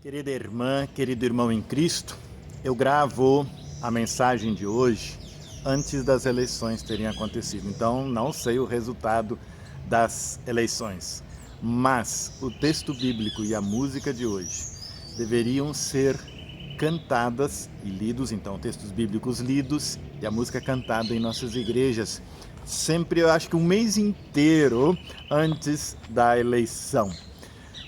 Querida irmã, querido irmão em Cristo, eu gravo a mensagem de hoje antes das eleições terem acontecido. Então, não sei o resultado das eleições, mas o texto bíblico e a música de hoje deveriam ser cantadas e lidos, então textos bíblicos lidos e a música cantada em nossas igrejas, sempre eu acho que um mês inteiro antes da eleição.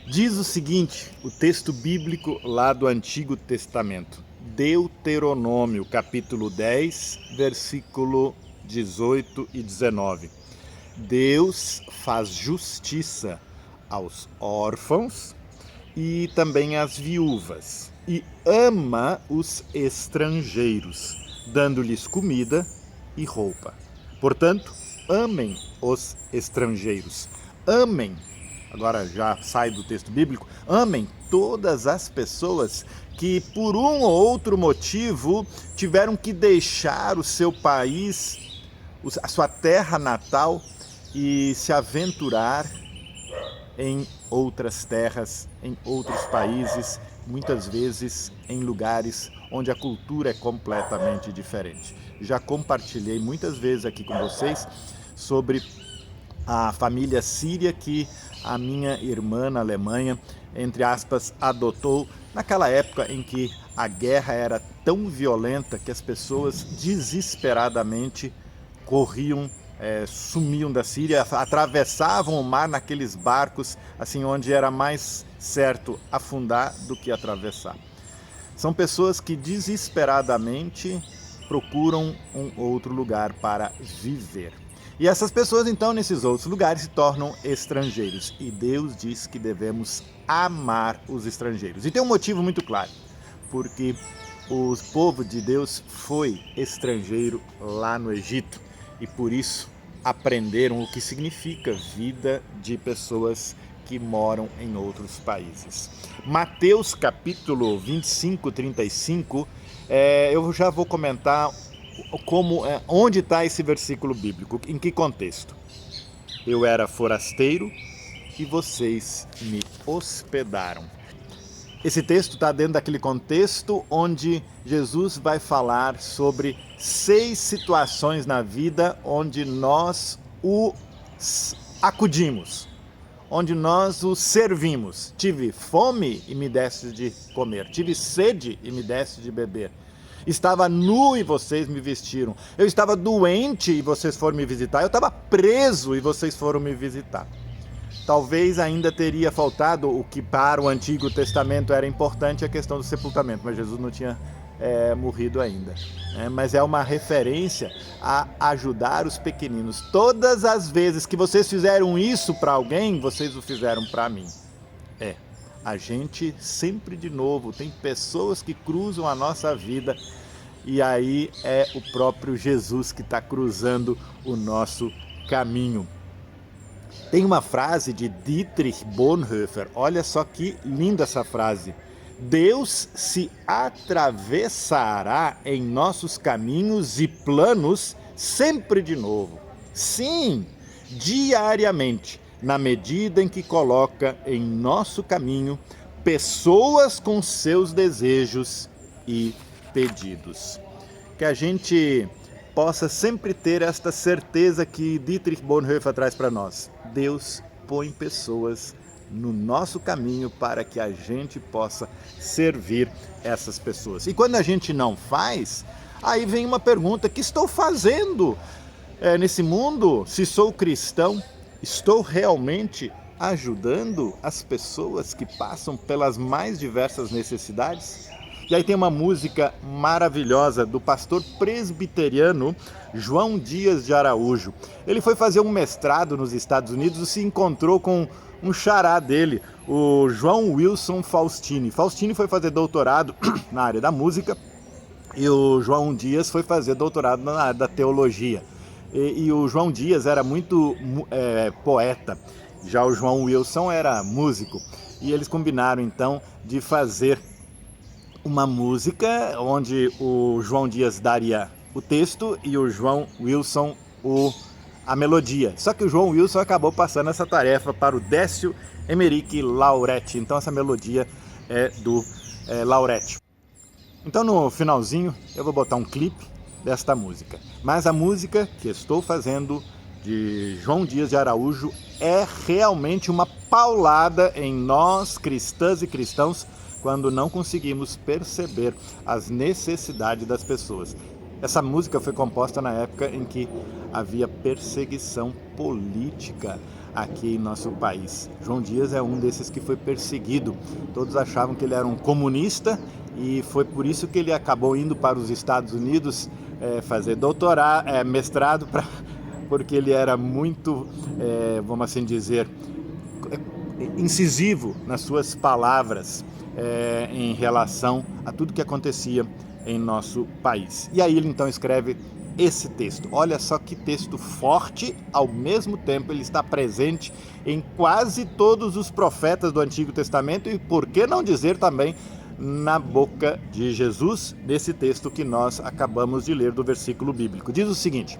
Diz o seguinte, o texto bíblico lá do Antigo Testamento, Deuteronômio, capítulo 10, versículo 18 e 19. Deus faz justiça aos órfãos e também às viúvas, e ama os estrangeiros, dando-lhes comida e roupa. Portanto, amem os estrangeiros, amem. Agora já sai do texto bíblico, amem todas as pessoas que por um ou outro motivo tiveram que deixar o seu país, a sua terra natal e se aventurar em outras terras, em outros países, muitas vezes em lugares onde a cultura é completamente diferente. Já compartilhei muitas vezes aqui com vocês sobre a família síria que a minha irmã na Alemanha, entre aspas, adotou naquela época em que a guerra era tão violenta que as pessoas desesperadamente corriam, sumiam da Síria, atravessavam o mar naqueles barcos, assim, onde era mais certo afundar do que atravessar. São pessoas que desesperadamente procuram um outro lugar para viver. E essas pessoas, então, nesses outros lugares se tornam estrangeiros. E Deus diz que devemos amar os estrangeiros. E tem um motivo muito claro, porque o povo de Deus foi estrangeiro lá no Egito. E por isso aprenderam o que significa vida de pessoas que moram em outros países. Mateus capítulo 25, 35, eu já vou comentar onde está esse versículo bíblico, em que contexto? Eu era forasteiro e vocês me hospedaram. Esse texto está dentro daquele contexto onde Jesus vai falar sobre 6 situações na vida onde nós o acudimos, onde nós o servimos. Tive fome e me deste de comer, tive sede e me deste de beber. Estava nu e vocês me vestiram. Eu estava doente e vocês foram me visitar. Eu estava preso e vocês foram me visitar. Talvez ainda teria faltado o que para o Antigo Testamento era importante, a questão do sepultamento, mas Jesus não tinha morrido ainda. Mas é uma referência a ajudar os pequeninos. Todas as vezes que vocês fizeram isso para alguém, vocês o fizeram para mim. A gente sempre de novo tem pessoas que cruzam a nossa vida e aí é o próprio Jesus que está cruzando o nosso caminho. Tem uma frase de Dietrich Bonhoeffer, olha só que linda essa frase. Deus se atravessará em nossos caminhos e planos sempre de novo. Sim, diariamente. Na medida em que coloca em nosso caminho pessoas com seus desejos e pedidos. Que a gente possa sempre ter esta certeza que Dietrich Bonhoeffer traz para nós. Deus põe pessoas no nosso caminho para que a gente possa servir essas pessoas. E quando a gente não faz, aí vem uma pergunta: o que estou fazendo nesse mundo? Se sou cristão, estou realmente ajudando as pessoas que passam pelas mais diversas necessidades? E aí tem uma música maravilhosa do pastor presbiteriano João Dias de Araújo. Ele foi fazer um mestrado nos Estados Unidos e se encontrou com um xará dele, o João Wilson Faustini. Faustini foi fazer doutorado na área da música e o João Dias foi fazer doutorado na área da teologia. E o João Dias era muito poeta, já o João Wilson era músico. E eles combinaram então de fazer uma música onde o João Dias daria o texto e o João Wilson a melodia. Só que o João Wilson acabou passando essa tarefa para o Décio Emerick Lauretti. Então essa melodia é do Lauretti. Então no finalzinho eu vou botar um clipe desta música. Mas a música que estou fazendo de João Dias de Araújo é realmente uma paulada em nós, cristãs e cristãos, quando não conseguimos perceber as necessidades das pessoas. Essa música foi composta na época em que havia perseguição política aqui em nosso país. João Dias é um desses que foi perseguido. Todos achavam que ele era um comunista e foi por isso que ele acabou indo para os Estados Unidos fazer mestrado, porque ele era muito, vamos assim dizer, incisivo nas suas palavras em relação a tudo que acontecia em nosso país. E aí ele então escreve esse texto. Olha só que texto forte, ao mesmo tempo ele está presente em quase todos os profetas do Antigo Testamento e, por que não dizer, também na boca de Jesus, nesse texto que nós acabamos de ler do versículo bíblico. Diz o seguinte: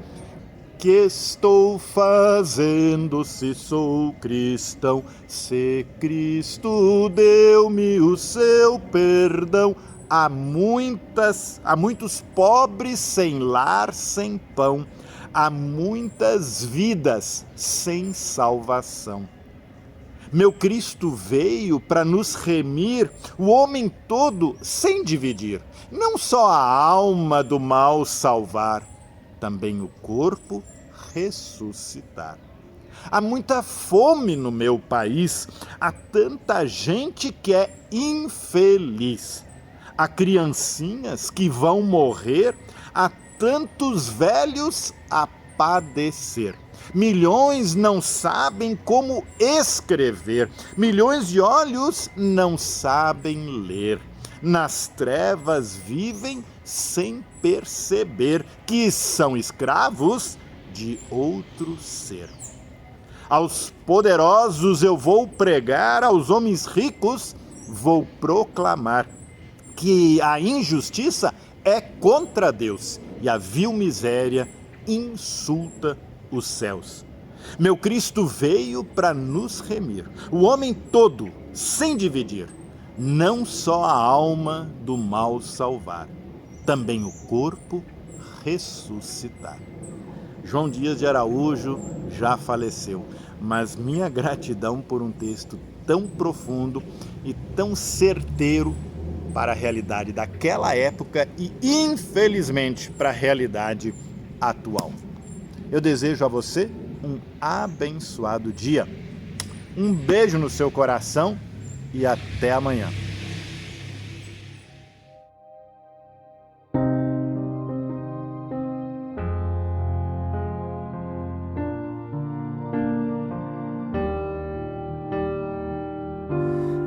que estou fazendo se sou cristão, se Cristo deu-me o seu perdão? Há muitos pobres sem lar, sem pão, há muitas vidas sem salvação. Meu Cristo veio para nos remir, o homem todo sem dividir, não só a alma do mal salvar, também o corpo ressuscitar. Há muita fome no meu país, há tanta gente que é infeliz. Há criancinhas que vão morrer, há tantos velhos a padecer. Milhões não sabem como escrever, milhões de olhos não sabem ler. Nas trevas vivem sem perceber que são escravos de outro ser. Aos poderosos eu vou pregar, aos homens ricos vou proclamar que a injustiça é contra Deus e a vil miséria insulta os céus. Meu Cristo veio para nos remir, o homem todo, sem dividir, não só a alma do mal salvar, também o corpo ressuscitar. João Dias de Araújo já faleceu, mas minha gratidão por um texto tão profundo e tão certeiro para a realidade daquela época e, infelizmente, para a realidade atual. Eu desejo a você um abençoado dia. Um beijo no seu coração e até amanhã.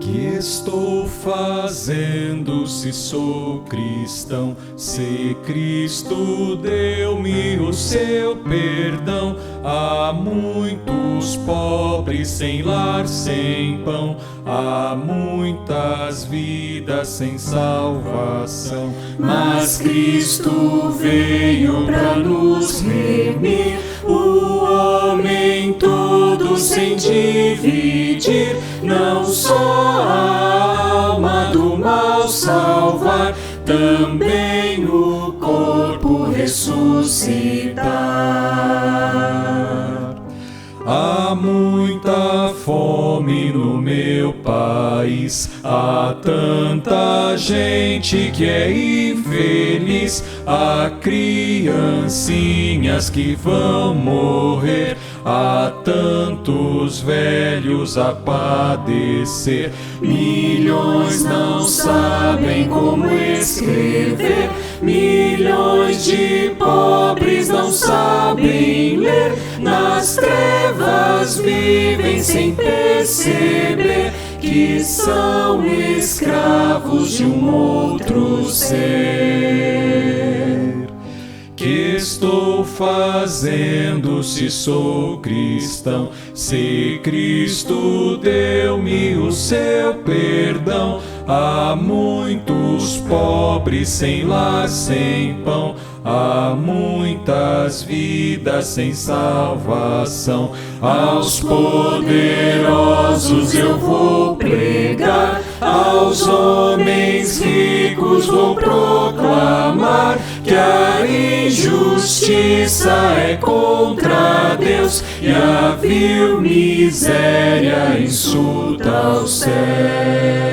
Que estou fazendo se sou cristão, se Cristo deu-me o seu perdão? Há muitos pobres sem lar, sem pão, há muitas vidas sem salvação. Mas Cristo veio para nos remir, o homem todo sem dividir, não só a alma do mal salvar, também o corpo ressuscitar. Há muita fome no meu país, há tanta gente que é infeliz, há criancinhas que vão morrer, há tantos velhos a padecer. Milhões não sabem como escrever, milhões de pobres não sabem ler, nas trevas vivem sem perceber que são escravos de um outro ser. Que estou fazendo se sou cristão, se Cristo deu-me o seu perdão? Há muitos pobres sem lar, sem pão, há muitas vidas sem salvação. Aos poderosos eu vou pregar, Aos homens ricos vou proclamar que a injustiça é contra Deus e a vil miséria insulta o céu.